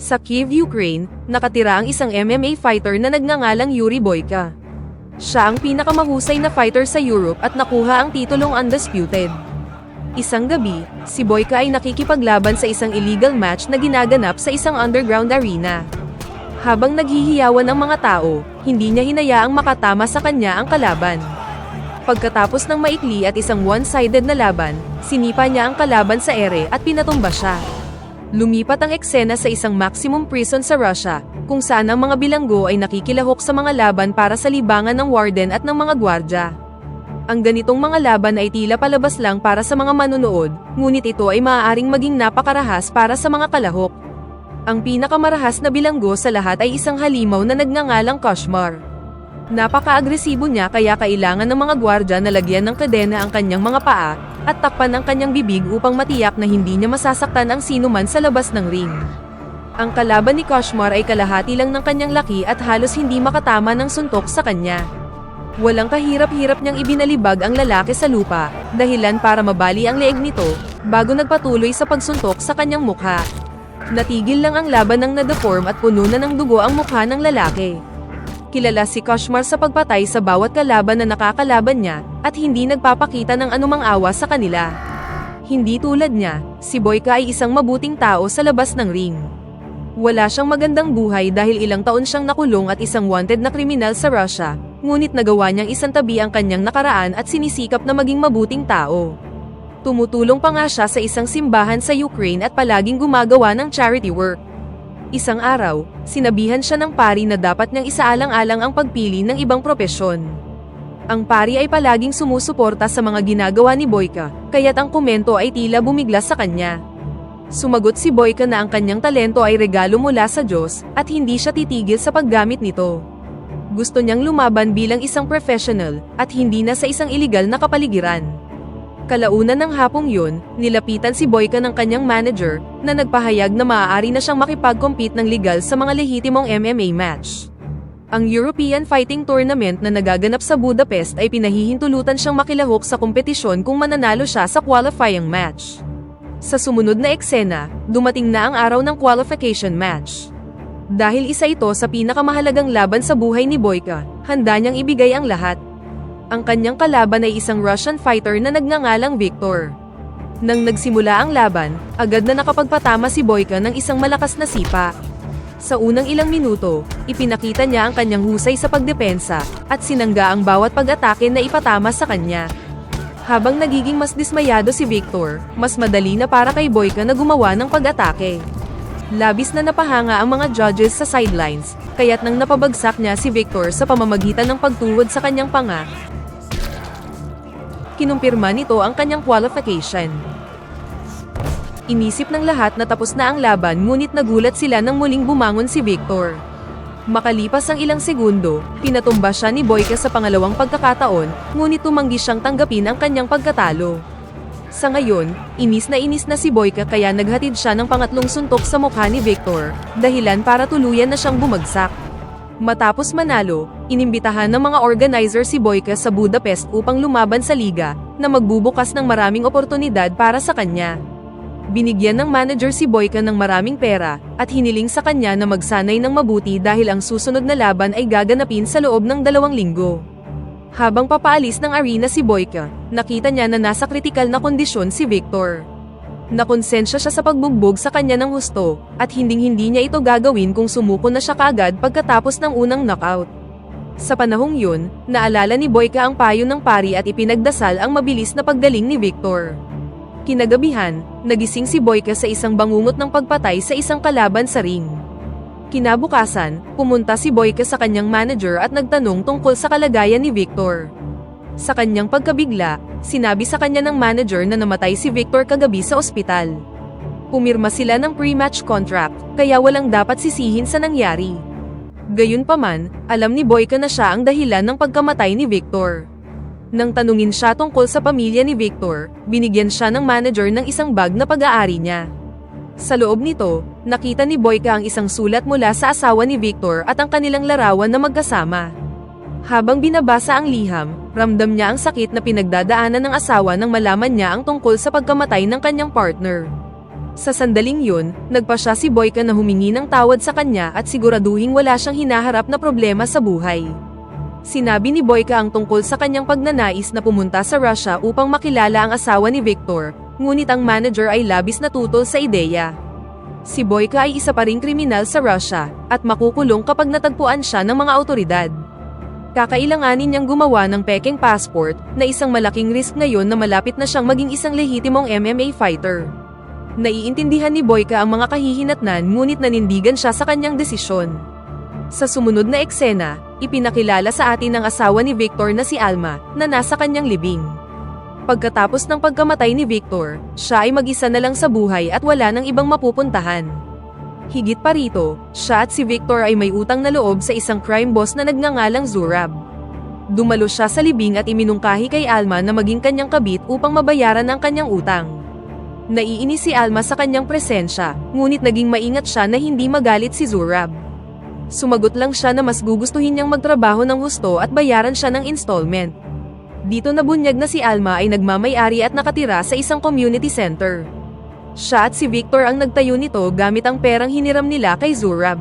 Sa Kyiv, Ukraine, nakatira ang isang MMA fighter na nagngangalang Yuri Boyka. Siya ang pinakamahusay na fighter sa Europe at nakuha ang titulong undisputed. Isang gabi, si Boyka ay nakikipaglaban sa isang illegal match na ginaganap sa isang underground arena. Habang naghihiyawan ang mga tao, hindi niya hinayaang makatama sa kanya ang kalaban. Pagkatapos ng maikli at isang one-sided na laban, sinipa niya ang kalaban sa ere at pinatumba siya. Lumipat ang eksena sa isang maximum prison sa Russia, kung saan ang mga bilanggo ay nakikilahok sa mga laban para sa libangan ng warden at ng mga gwardya. Ang ganitong mga laban ay tila palabas lang para sa mga manonood, ngunit ito ay maaaring maging napakarahas para sa mga kalahok. Ang pinakamarahas na bilanggo sa lahat ay isang halimaw na nagngangalang Koshmar. Napaka-agresibo niya kaya kailangan ng mga gwardya na lagyan ng kadena ang kanyang mga paa, at takpan ang kanyang bibig upang matiyak na hindi niya masasaktan ang sinuman sa labas ng ring. Ang kalaban ni Koshmar ay kalahati lang ng kanyang laki at halos hindi makatama ng suntok sa kanya. Walang kahirap-hirap niyang ibinalibag ang lalaki sa lupa, dahilan para mabali ang leeg nito, bago nagpatuloy sa pagsuntok sa kanyang mukha. Natigil lang ang laban ng na-deform at puno na ng dugo ang mukha ng lalaki. Kilala si Koshmar sa pagpatay sa bawat kalaban na nakakalaban niya, at hindi nagpapakita ng anumang awa sa kanila. Hindi tulad niya, si Boyka ay isang mabuting tao sa labas ng ring. Wala siyang magandang buhay dahil ilang taon siyang nakulong at isang wanted na kriminal sa Russia, ngunit nagawa niyang isantabi ang kanyang nakaraan at sinisikap na maging mabuting tao. Tumutulong pa nga siya sa isang simbahan sa Ukraine at palaging gumagawa ng charity work. Isang araw, sinabihan siya ng pari na dapat niyang isaalang-alang ang pagpili ng ibang propesyon. Ang pari ay palaging sumusuporta sa mga ginagawa ni Boyka, kaya't ang komento ay tila bumigla sa kanya. Sumagot si Boyka na ang kanyang talento ay regalo mula sa Diyos, at hindi siya titigil sa paggamit nito. Gusto niyang lumaban bilang isang professional, at hindi na sa isang iligal na kapaligiran. Kalaunan ng hapong yun, nilapitan si Boyka ng kanyang manager, na nagpahayag na maaari na siyang makipag-compete ng legal sa mga lehitimong MMA match. Ang European Fighting Tournament na nagaganap sa Budapest ay pinahihintulutan siyang makilahok sa kompetisyon kung mananalo siya sa qualifying match. Sa sumunod na eksena, dumating na ang araw ng qualification match. Dahil isa ito sa pinakamahalagang laban sa buhay ni Boyka, handa niyang ibigay ang lahat. Ang kanyang kalaban ay isang Russian fighter na nagngangalang Victor. Nang nagsimula ang laban, agad na nakapagpatama si Boyka ng isang malakas na sipa. Sa unang ilang minuto, ipinakita niya ang kanyang husay sa pagdepensa, at sinangga ang bawat pag-atake na ipatama sa kanya. Habang nagiging mas dismayado si Victor, mas madali na para kay Boyka na gumawa ng pag-atake. Labis na napahanga ang mga judges sa sidelines, kaya't nang napabagsak niya si Victor sa pamamagitan ng pagtuhod sa kanyang panga, kinumpirma nito ang kanyang qualification. Inisip ng lahat na tapos na ang laban ngunit nagulat sila nang muling bumangon si Victor. Makalipas ang ilang segundo, pinatumba siya ni Boyka sa pangalawang pagkakataon, ngunit tumanggi siyang tanggapin ang kanyang pagkatalo. Sa ngayon, inis na si Boyka kaya naghatid siya ng pangatlong suntok sa mukha ni Victor, dahilan para tuluyan na siyang bumagsak. Matapos manalo, inimbitahan ng mga organizer si Boyka sa Budapest upang lumaban sa liga, na magbubukas ng maraming oportunidad para sa kanya. Binigyan ng manager si Boyka ng maraming pera, at hiniling sa kanya na magsanay ng mabuti dahil ang susunod na laban ay gaganapin sa loob ng 2 linggo. Habang papaalis ng arena si Boyka, nakita niya na nasa kritikal na kondisyon si Victor. Nakonsensya siya sa pagbugbog sa kanya ng husto, at hinding-hindi niya ito gagawin kung sumuko na siya kaagad pagkatapos ng unang knockout. Sa panahong yun, naalala ni Boyka ang payo ng pari at ipinagdasal ang mabilis na paggaling ni Victor. Kinagabihan, nagising si Boyka sa isang bangungot ng pagpatay sa isang kalaban sa ring. Kinabukasan, pumunta si Boyka sa kanyang manager at nagtanong tungkol sa kalagayan ni Victor. Sa kanyang pagkabigla, sinabi sa kanya ng manager na namatay si Victor kagabi sa ospital. Pumirma sila ng pre-match contract, kaya walang dapat sisihin sa nangyari. Gayunpaman, alam ni Boyka na siya ang dahilan ng pagkamatay ni Victor. Nang tanungin siya tungkol sa pamilya ni Victor, binigyan siya ng manager ng isang bag na pag-aari niya. Sa loob nito, nakita ni Boyka ang isang sulat mula sa asawa ni Victor at ang kanilang larawan na magkasama. Habang binabasa ang liham, ramdam niya ang sakit na pinagdadaanan ng asawa nang malaman niya ang tungkol sa pagkamatay ng kanyang partner. Sa sandaling yun, nagpa siya si Boyka na humingi ng tawad sa kanya at siguraduhing wala siyang hinaharap na problema sa buhay. Sinabi ni Boyka ang tungkol sa kanyang pagnanais na pumunta sa Russia upang makilala ang asawa ni Victor, ngunit ang manager ay labis na tutol sa ideya. Si Boyka ay isa pa ring kriminal sa Russia, at makukulong kapag natagpuan siya ng mga awtoridad. Kakailanganin niyang gumawa ng pekeng passport, na isang malaking risk ngayon na malapit na siyang maging isang lehitimong MMA fighter. Naiintindihan ni Boyka ang mga kahihinatnan ngunit nanindigan siya sa kanyang desisyon. Sa sumunod na eksena, ipinakilala sa atin ang asawa ni Victor na si Alma, na nasa kanyang libing. Pagkatapos ng pagkamatay ni Victor, siya ay mag-isa na lang sa buhay at wala nang ibang mapupuntahan. Higit pa rito, siya at si Victor ay may utang na loob sa isang crime boss na nagngangalang Zurab. Dumalo siya sa libing at iminungkahi kay Alma na maging kanyang kabit upang mabayaran ang kanyang utang. Naiinis si Alma sa kanyang presensya, ngunit naging maingat siya na hindi magalit si Zurab. Sumagot lang siya na mas gugustuhin niyang magtrabaho ng husto at bayaran siya ng installment. Dito nabunyag na si Alma ay nagmamay-ari at nakatira sa isang community center. Siya at si Victor ang nagtayo nito gamit ang perang hiniram nila kay Zurab.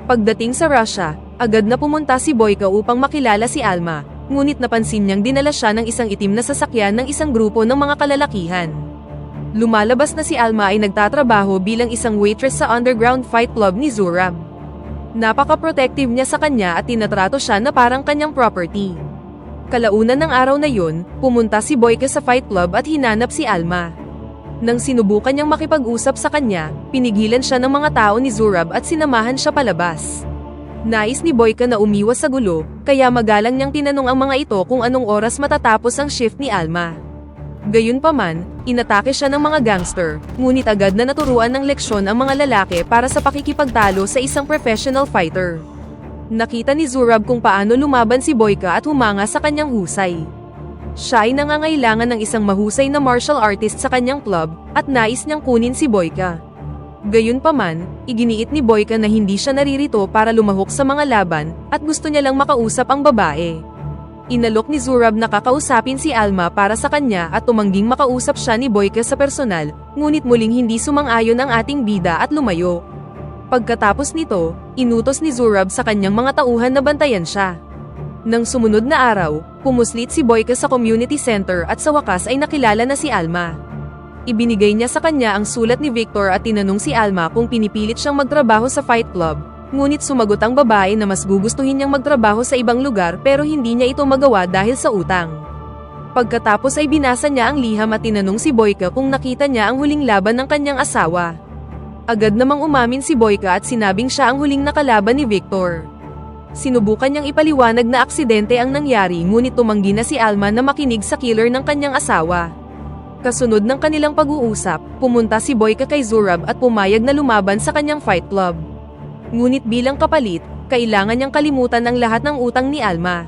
Pagdating sa Russia, agad na pumunta si Boyka upang makilala si Alma, ngunit napansin niyang dinala siya ng isang itim na sasakyan ng isang grupo ng mga kalalakihan. Lumalabas na si Alma ay nagtatrabaho bilang isang waitress sa underground fight club ni Zurab. Napaka-protective niya sa kanya at tinatrato siya na parang kanyang property. Kalaunan ng araw na yun, pumunta si Boyka sa fight club at hinanap si Alma. Nang sinubukan niyang makipag-usap sa kanya, pinigilan siya ng mga tao ni Zurab at sinamahan siya palabas. Nais ni Boyka na umiwas sa gulo, kaya magalang niyang tinanong ang mga ito kung anong oras matatapos ang shift ni Alma. Gayunpaman, inatake siya ng mga gangster, ngunit agad na naturuan ng leksyon ang mga lalaki para sa pakikipagtalo sa isang professional fighter. Nakita ni Zurab kung paano lumaban si Boyka at humanga sa kanyang husay. Siya ay nangangailangan ng isang mahusay na martial artist sa kanyang club, at nais niyang kunin si Boyka. Gayunpaman, iginiit ni Boyka na hindi siya naririto para lumahok sa mga laban, at gusto niya lang makausap ang babae. Inalok ni Zurab na kakausapin si Alma para sa kanya at tumangging makausap siya ni Boyka sa personal, ngunit muling hindi sumang-ayon ang ating bida at lumayo. Pagkatapos nito, inutos ni Zurab sa kanyang mga tauhan na bantayan siya. Nang sumunod na araw, pumuslit si Boyka sa community center at sa wakas ay nakilala na si Alma. Ibinigay niya sa kanya ang sulat ni Victor at tinanong si Alma kung pinipilit siyang magtrabaho sa fight club. Ngunit sumagot ang babae na mas gugustuhin niyang magtrabaho sa ibang lugar pero hindi niya ito magawa dahil sa utang. Pagkatapos ay binasa niya ang liham at tinanong si Boyka kung nakita niya ang huling laban ng kanyang asawa. Agad namang umamin si Boyka at sinabing siya ang huling nakalaban ni Victor. Sinubukan niyang ipaliwanag na aksidente ang nangyari ngunit tumanggi na si Alma na makinig sa killer ng kanyang asawa. Kasunod ng kanilang pag-uusap, pumunta si Boyka kay Zurab at pumayag na lumaban sa kanyang fight club. Ngunit bilang kapalit, kailangan niyang kalimutan ang lahat ng utang ni Alma.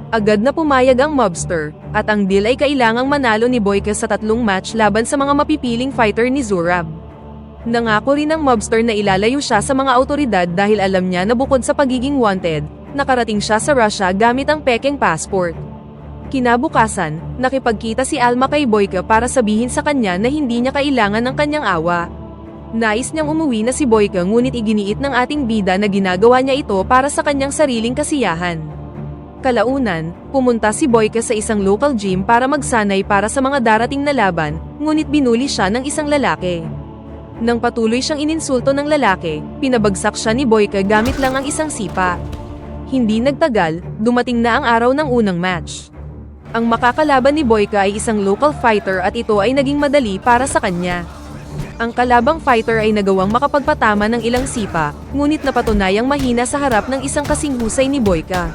Agad na pumayag ang mobster, at ang deal ay kailangang manalo ni Boyka sa 3 match laban sa mga mapipiling fighter ni Zurab. Nangako rin ang mobster na ilalayo siya sa mga awtoridad dahil alam niya na bukod sa pagiging wanted, nakarating siya sa Russia gamit ang pekeng passport. Kinabukasan, nakipagkita si Alma kay Boyka para sabihin sa kanya na hindi niya kailangan ng kanyang awa. Nais niyang umuwi na si Boyka ngunit iginiit ng ating bida na ginagawa niya ito para sa kanyang sariling kasiyahan. Kalaunan, pumunta si Boyka sa isang local gym para magsanay para sa mga darating na laban, ngunit binuli siya ng isang lalaki. Nang patuloy siyang ininsulto ng lalaki, pinabagsak siya ni Boyka gamit lang ang isang sipa. Hindi nagtagal, dumating na ang araw ng unang match. Ang makakalaban ni Boyka ay isang local fighter at ito ay naging madali para sa kanya. Ang kalabang fighter ay nagawang makapagpatama ng ilang sipa, ngunit napatunayang mahina sa harap ng isang kasing husay ni Boyka.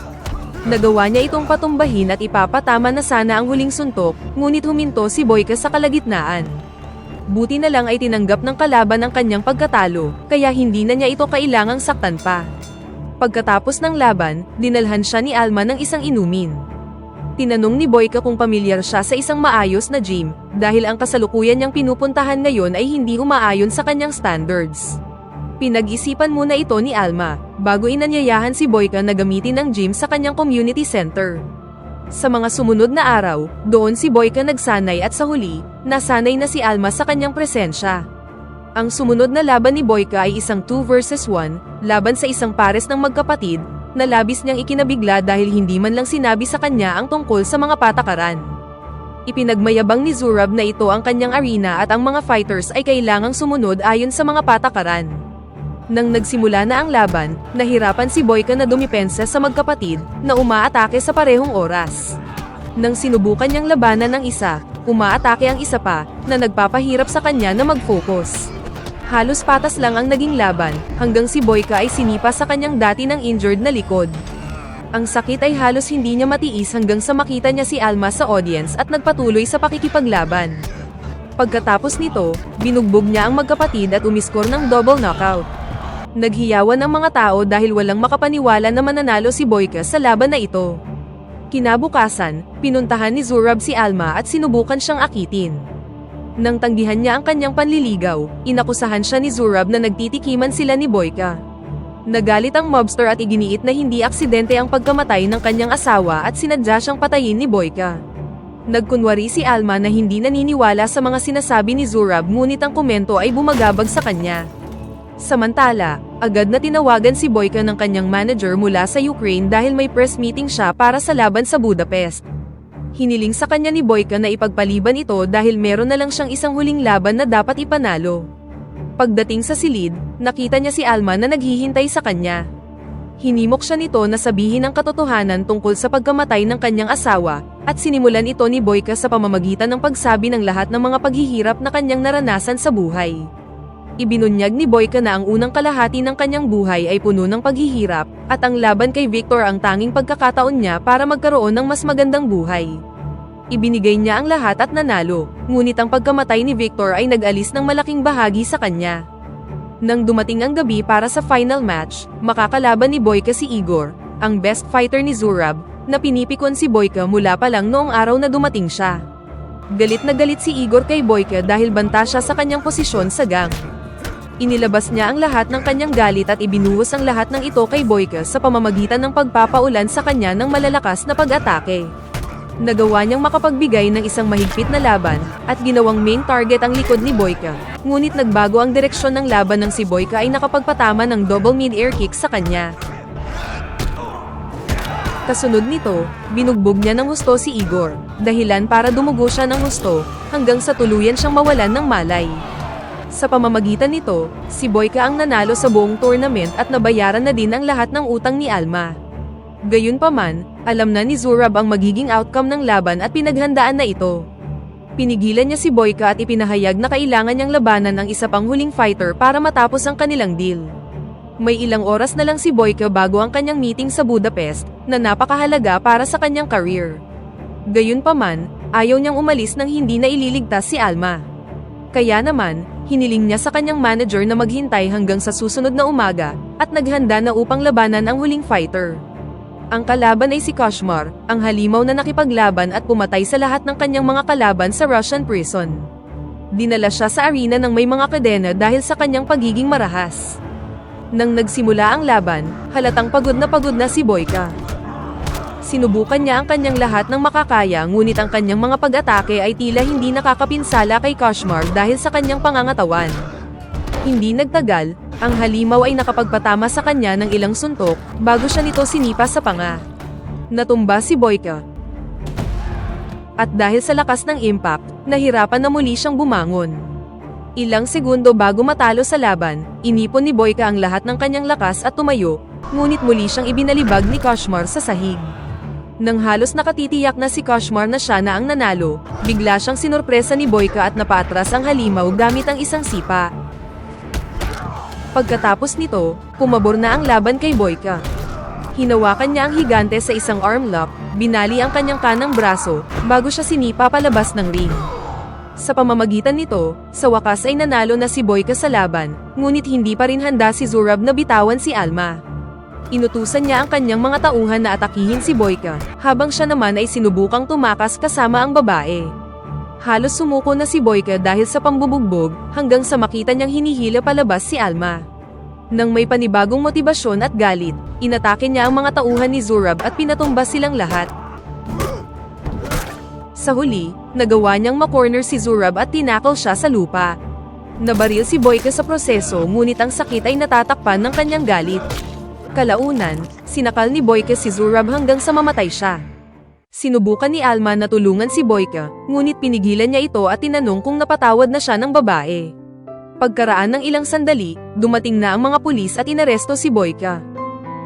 Nagawa niya itong patumbahin at ipapatama na sana ang huling suntok, ngunit huminto si Boyka sa kalagitnaan. Buti na lang ay tinanggap ng kalaban ang kanyang pagkatalo, kaya hindi na niya ito kailangang saktan pa. Pagkatapos ng laban, dinalhan siya ni Alma ng isang inumin. Tinanong ni Boyka kung pamilyar siya sa isang maayos na gym, dahil ang kasalukuyan niyang pinupuntahan ngayon ay hindi umaayon sa kanyang standards. Pinag-isipan muna ito ni Alma, bago inanyayahan si Boyka na gamitin ang gym sa kanyang community center. Sa mga sumunod na araw, doon si Boyka nagsanay at sa huli, nasanay na si Alma sa kanyang presensya. Ang sumunod na laban ni Boyka ay isang 2 versus 1, laban sa isang pares ng magkapatid, na labis niyang ikinabigla dahil hindi man lang sinabi sa kanya ang tungkol sa mga patakaran. Ipinagmayabang ni Zurab na ito ang kanyang arena at ang mga fighters ay kailangang sumunod ayon sa mga patakaran. Nang nagsimula na ang laban, nahirapan si Boyka na dumipensa sa magkapatid, na umaatake sa parehong oras. Nang sinubukan niyang labanan ng isa, umaatake ang isa pa, na nagpapahirap sa kanya na mag-focus. Halos patas lang ang naging laban, hanggang si Boyka ay sinipa sa kanyang dati ng injured na likod. Ang sakit ay halos hindi niya matiis hanggang sa makita niya si Alma sa audience at nagpatuloy sa pakikipaglaban. Pagkatapos nito, binugbog niya ang magkapatid at umiskor ng double knockout. Naghiyawan ang mga tao dahil walang makapaniwala na mananalo si Boyka sa laban na ito. Kinabukasan, pinuntahan ni Zurab si Alma at sinubukan siyang akitin. Nang tanggihan niya ang kanyang panliligaw, inakusahan siya ni Zurab na nagtitikiman sila ni Boyka. Nagalit ang mobster at iginiit na hindi aksidente ang pagkamatay ng kanyang asawa at sinadya siyang patayin ni Boyka. Nagkunwari si Alma na hindi naniniwala sa mga sinasabi ni Zurab ngunit ang komento ay bumagabag sa kanya. Samantala, agad na tinawagan si Boyka ng kanyang manager mula sa Ukraine dahil may press meeting siya para sa laban sa Budapest. Hiniling sa kanya ni Boyka na ipagpaliban ito dahil meron na lang siyang isang huling laban na dapat ipanalo. Pagdating sa silid, nakita niya si Alma na naghihintay sa kanya. Hinimok siya nito na sabihin ang katotohanan tungkol sa pagkamatay ng kanyang asawa, at sinimulan ito ni Boyka sa pamamagitan ng pagsabi ng lahat ng mga paghihirap na kanyang naranasan sa buhay. Ibinunyag ni Boyka na ang unang kalahati ng kanyang buhay ay puno ng paghihirap, at ang laban kay Victor ang tanging pagkakataon niya para magkaroon ng mas magandang buhay. Ibinigay niya ang lahat at nanalo, ngunit ang pagkamatay ni Victor ay nag-alis ng malaking bahagi sa kanya. Nang dumating ang gabi para sa final match, makakalaban ni Boyka si Igor, ang best fighter ni Zurab, na pinipikon si Boyka mula pa lang noong araw na dumating siya. Galit na galit si Igor kay Boyka dahil banta siya sa kanyang posisyon sa gang. Inilabas niya ang lahat ng kanyang galit at ibinuhos ang lahat ng ito kay Boyka sa pamamagitan ng pagpapaulan sa kanya ng malalakas na pag-atake. Nagawa niyang makapagbigay ng isang mahigpit na laban, at ginawang main target ang likod ni Boyka, ngunit nagbago ang direksyon ng laban nang si Boyka ay nakapagpatama ng double mid-air kick sa kanya. Kasunod nito, binugbog niya ng husto si Igor, dahilan para dumugo siya ng husto, hanggang sa tuluyan siyang mawalan ng malay. Sa pamamagitan nito, si Boyka ang nanalo sa buong tournament at nabayaran na din ang lahat ng utang ni Alma. Gayunpaman, alam na ni Zurab ang magiging outcome ng laban at pinaghandaan na ito. Pinigilan niya si Boyka at ipinahayag na kailangan niyang labanan ang isa pang huling fighter para matapos ang kanilang deal. May ilang oras na lang si Boyka bago ang kanyang meeting sa Budapest, na napakahalaga para sa kanyang career. Gayunpaman, ayaw niyang umalis nang hindi na ililigtas si Alma. Kaya naman, hiniling niya sa kanyang manager na maghintay hanggang sa susunod na umaga, at naghanda na upang labanan ang huling fighter. Ang kalaban ay si Koshmar, ang halimaw na nakipaglaban at pumatay sa lahat ng kanyang mga kalaban sa Russian prison. Dinala siya sa arena ng may mga kadena dahil sa kanyang pagiging marahas. Nang nagsimula ang laban, halatang pagod na si Boyka. Sinubukan niya ang kanyang lahat ng makakaya ngunit ang kanyang mga pag-atake ay tila hindi nakakapinsala kay Koshmar dahil sa kanyang pangangatawan. Hindi nagtagal, ang halimaw ay nakapagpatama sa kanya ng ilang suntok bago siya nito sinipa sa panga. Natumba si Boyka. At dahil sa lakas ng impact, nahirapan na muli siyang bumangon. Ilang segundo bago matalo sa laban, inipon ni Boyka ang lahat ng kanyang lakas at tumayo, ngunit muli siyang ibinalibag ni Koshmar sa sahig. Nang halos nakatitiyak na si Koshmar na siya na ang nanalo, bigla siyang sinurpresa ni Boyka at napaatras ang halimaw gamit ang isang sipa. Pagkatapos nito, pumabor na ang laban kay Boyka. Hinawakan niya ang higante sa isang arm lock, binali ang kanyang kanang braso, bago siya sinipa palabas ng ring. Sa pamamagitan nito, sa wakas ay nanalo na si Boyka sa laban, ngunit hindi pa rin handa si Zurab na bitawan si Alma. Inutusan niya ang kanyang mga tauhan na atakihin si Boyka, habang siya naman ay sinubukang tumakas kasama ang babae. Halos sumuko na si Boyka dahil sa pambubugbog, hanggang sa makita niyang hinihila palabas si Alma. Nang may panibagong motibasyon at galit, inatake niya ang mga tauhan ni Zurab at pinatumba silang lahat. Sa huli, nagawa niyang makorner si Zurab at tinakle siya sa lupa. Nabaril si Boyka sa proseso ngunit ang sakit ay natatakpan ng kanyang galit. Kalaunan, sinakal ni Boyka si Zurab hanggang sa mamatay siya. Sinubukan ni Alma na tulungan si Boyka, ngunit pinigilan niya ito at tinanong kung napatawad na siya ng babae. Pagkaraan ng ilang sandali, dumating na ang mga pulis at inaresto si Boyka.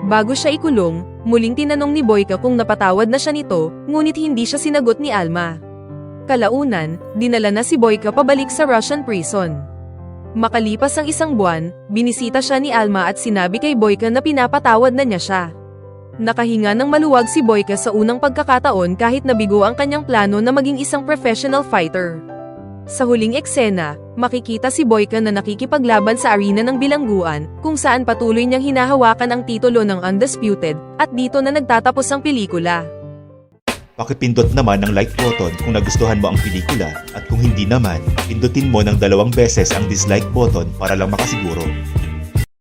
Bago siya ikulong, muling tinanong ni Boyka kung napatawad na siya nito, ngunit hindi siya sinagot ni Alma. Kalaunan, dinala na si Boyka pabalik sa Russian prison. Makalipas ang isang buwan, binisita siya ni Alma at sinabi kay Boyka na pinapatawad na niya siya. Nakahinga ng maluwag si Boyka sa unang pagkakataon kahit nabigo ang kanyang plano na maging isang professional fighter. Sa huling eksena, makikita si Boyka na nakikipaglaban sa arena ng bilangguan, kung saan patuloy niyang hinahawakan ang titulo ng Undisputed, at dito na nagtatapos ang pelikula. Pakipindot naman ng like button kung nagustuhan mo ang pelikula at kung hindi naman, pindutin mo ng 2 beses ang dislike button para lang makasiguro.